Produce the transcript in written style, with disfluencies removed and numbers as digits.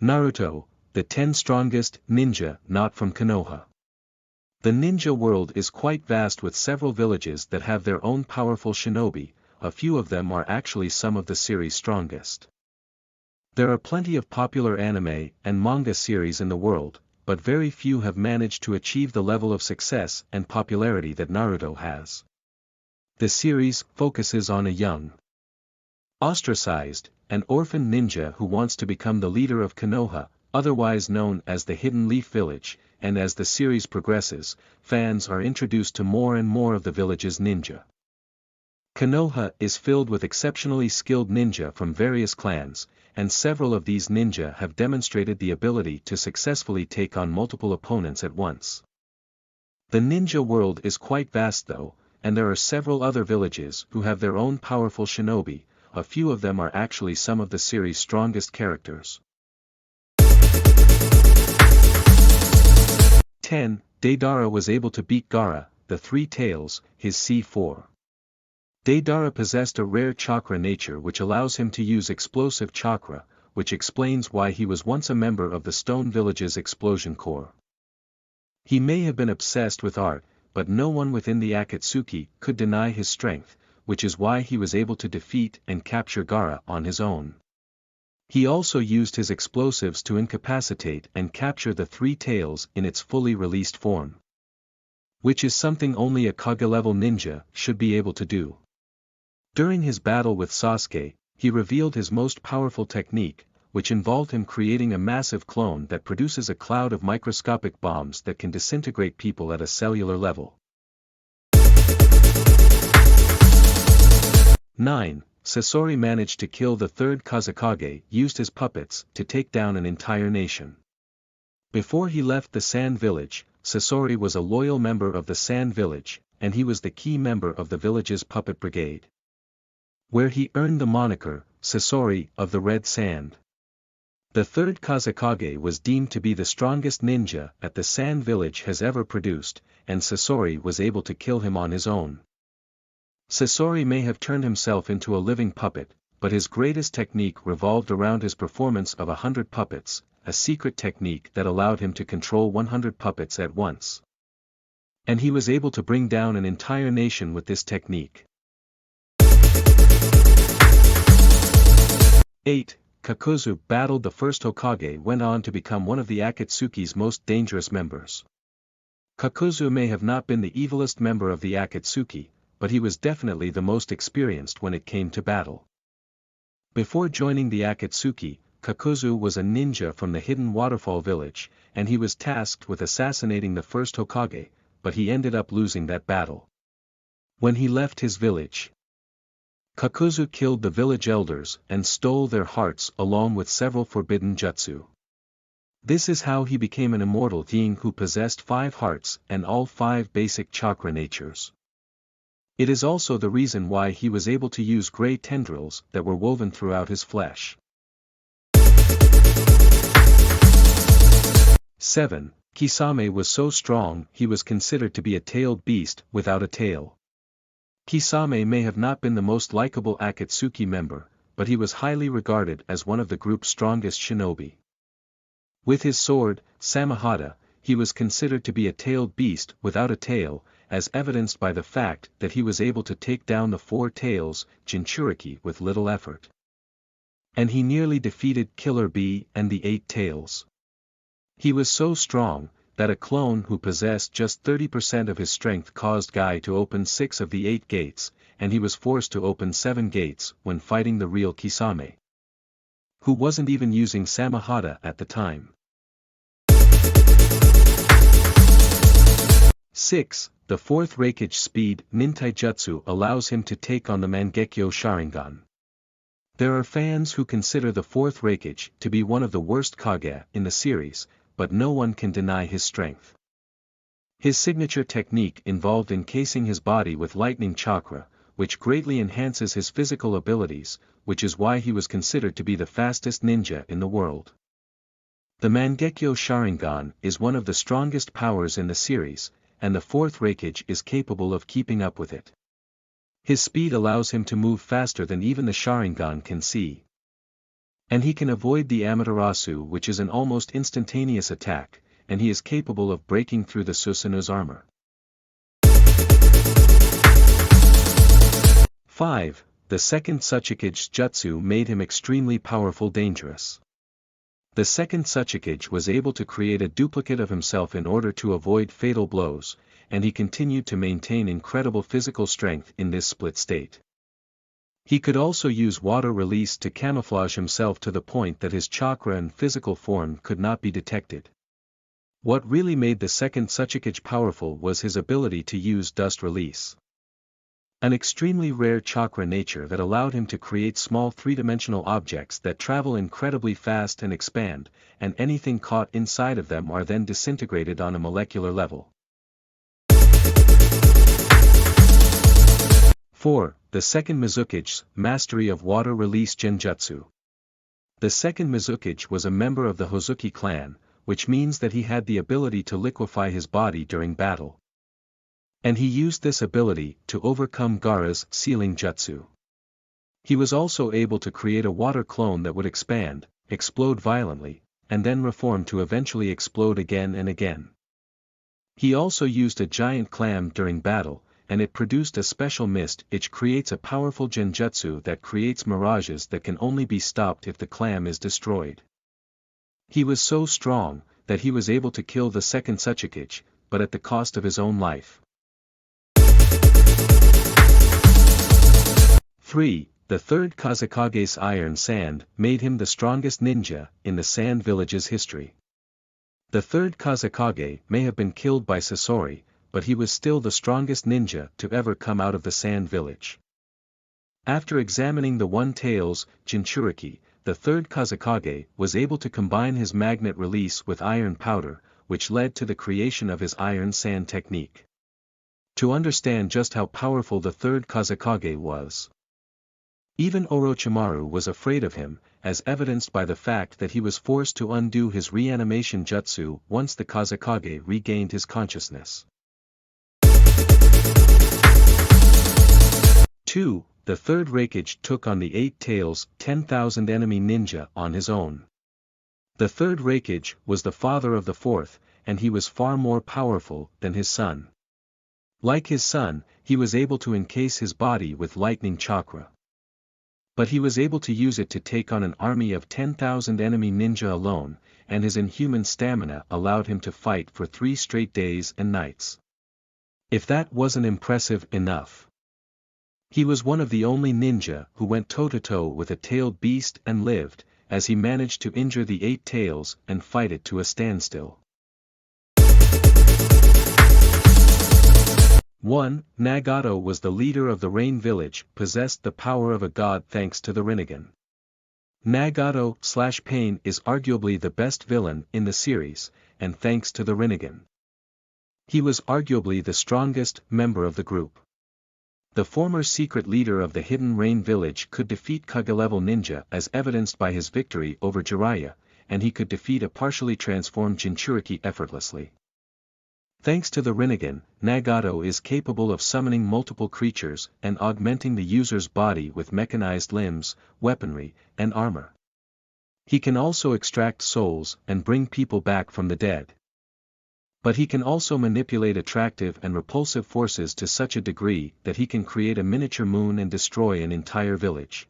Naruto, the 10 strongest ninja not from Konoha. The ninja world is quite vast with several villages that have their own powerful shinobi, a few of them are actually some of the series' strongest. There are plenty of popular anime and manga series in the world, but very few have managed to achieve the level of success and popularity that Naruto has. The series focuses on a young, ostracized, and orphan ninja who wants to become the leader of Konoha, otherwise known as the Hidden Leaf Village, and as the series progresses, fans are introduced to more and more of the village's ninja. Konoha is filled with exceptionally skilled ninja from various clans, and several of these ninja have demonstrated the ability to successfully take on multiple opponents at once. The ninja world is quite vast though, and there are several other villages who have their own powerful shinobi, a few of them are actually some of the series' strongest characters. 10. Deidara was able to beat Gaara, the Three Tails, his C4. Deidara possessed a rare chakra nature which allows him to use explosive chakra, which explains why he was once a member of the Stone Village's Explosion Corps. He may have been obsessed with art, but no one within the Akatsuki could deny his strength, which is why he was able to defeat and capture Gaara on his own. He also used his explosives to incapacitate and capture the Three Tails in its fully released form, which is something only a Kage-level ninja should be able to do. During his battle with Sasuke, he revealed his most powerful technique, which involved him creating a massive clone that produces a cloud of microscopic bombs that can disintegrate people at a cellular level. 9. Sasori managed to kill the third Kazekage, used his puppets to take down an entire nation. Before he left the Sand Village, Sasori was a loyal member of the Sand Village, and he was the key member of the village's puppet brigade, where he earned the moniker, Sasori of the Red Sand. The third Kazekage was deemed to be the strongest ninja that the Sand Village has ever produced, and Sasori was able to kill him on his own. Sasori may have turned himself into a living puppet, but his greatest technique revolved around his performance of 100 puppets, a secret technique that allowed him to control 100 puppets at once. And he was able to bring down an entire nation with this technique. 8. Kakuzu battled the first Hokage went on to become one of the Akatsuki's most dangerous members. Kakuzu may have not been the evilest member of the Akatsuki, but he was definitely the most experienced when it came to battle. Before joining the Akatsuki, Kakuzu was a ninja from the Hidden Waterfall Village, and he was tasked with assassinating the first Hokage, but he ended up losing that battle. When he left his village, Kakuzu killed the village elders and stole their hearts along with several forbidden jutsu. This is how he became an immortal being who possessed 5 hearts and all 5 basic chakra natures. It is also the reason why he was able to use gray tendrils that were woven throughout his flesh. 7. Kisame was so strong he was considered to be a tailed beast without a tail. Kisame may have not been the most likable Akatsuki member, but he was highly regarded as one of the group's strongest shinobi. With his sword, Samehada, he was considered to be a tailed beast without a tail, as evidenced by the fact that he was able to take down the 4 tails, Jinchuriki, with little effort. And he nearly defeated Killer Bee and the 8 tails. He was so strong, that a clone who possessed just 30% of his strength caused Guy to open 6 of the 8 gates, and he was forced to open 7 gates when fighting the real Kisame, who wasn't even using Samehada at the time. 6. The 4th Reikage Speed Nintaijutsu allows him to take on the Mangekyo Sharingan. There are fans who consider the 4th Reikage to be one of the worst Kage in the series, but no one can deny his strength. His signature technique involved encasing his body with lightning chakra, which greatly enhances his physical abilities, which is why he was considered to be the fastest ninja in the world. The Mangekyo Sharingan is one of the strongest powers in the series, and the 4th Reikage is capable of keeping up with it. His speed allows him to move faster than even the Sharingan can see. And he can avoid the Amaterasu, which is an almost instantaneous attack, and he is capable of breaking through the Susanu's armor. 5. The second Tsuchikage jutsu made him extremely powerful dangerous. The second Tsuchikage was able to create a duplicate of himself in order to avoid fatal blows, and he continued to maintain incredible physical strength in this split state. He could also use water release to camouflage himself to the point that his chakra and physical form could not be detected. What really made the second Tsuchikage powerful was his ability to use dust release. An extremely rare chakra nature that allowed him to create small three-dimensional objects that travel incredibly fast and expand, and anything caught inside of them are then disintegrated on a molecular level. 4. The second Mizukage's mastery of water release genjutsu. The second Mizukage was a member of the Hozuki clan, which means that he had the ability to liquefy his body during battle. And he used this ability to overcome Gaara's sealing jutsu. He was also able to create a water clone that would expand, explode violently, and then reform to eventually explode again and again. He also used a giant clam during battle, and it produced a special mist which creates a powerful genjutsu that creates mirages that can only be stopped if the clam is destroyed. He was so strong, that he was able to kill the second Tsuchikage, but at the cost of his own life. 3. The third Kazekage's iron sand made him the strongest ninja in the Sand Village's history. The third Kazekage may have been killed by Sasori, but he was still the strongest ninja to ever come out of the Sand Village. After examining the One-Tails Jinchuriki, the third Kazekage was able to combine his magnet release with iron powder, which led to the creation of his iron sand technique. To understand just how powerful the third Kazekage was, even Orochimaru was afraid of him, as evidenced by the fact that he was forced to undo his reanimation jutsu once the Kazekage regained his consciousness. 2. The third Raikage took on the 8 Tails 10,000 enemy ninja on his own. The third Raikage was the father of the fourth, and he was far more powerful than his son. Like his son, he was able to encase his body with lightning chakra. But he was able to use it to take on an army of 10,000 enemy ninja alone, and his inhuman stamina allowed him to fight for 3 straight days and nights. If that wasn't impressive enough, he was one of the only ninja who went toe-to-toe with a tailed beast and lived, as he managed to injure the 8 Tails and fight it to a standstill. 1. Nagato was the leader of the Rain Village, possessed the power of a god thanks to the Rinnegan. Nagato/Pain is arguably the best villain in the series, and thanks to the Rinnegan, he was arguably the strongest member of the group. The former secret leader of the hidden Rain Village could defeat Kage-level ninja as evidenced by his victory over Jiraiya, and he could defeat a partially transformed Jinchuriki effortlessly. Thanks to the Rinnegan, Nagato is capable of summoning multiple creatures and augmenting the user's body with mechanized limbs, weaponry, and armor. He can also extract souls and bring people back from the dead. But he can also manipulate attractive and repulsive forces to such a degree that he can create a miniature moon and destroy an entire village.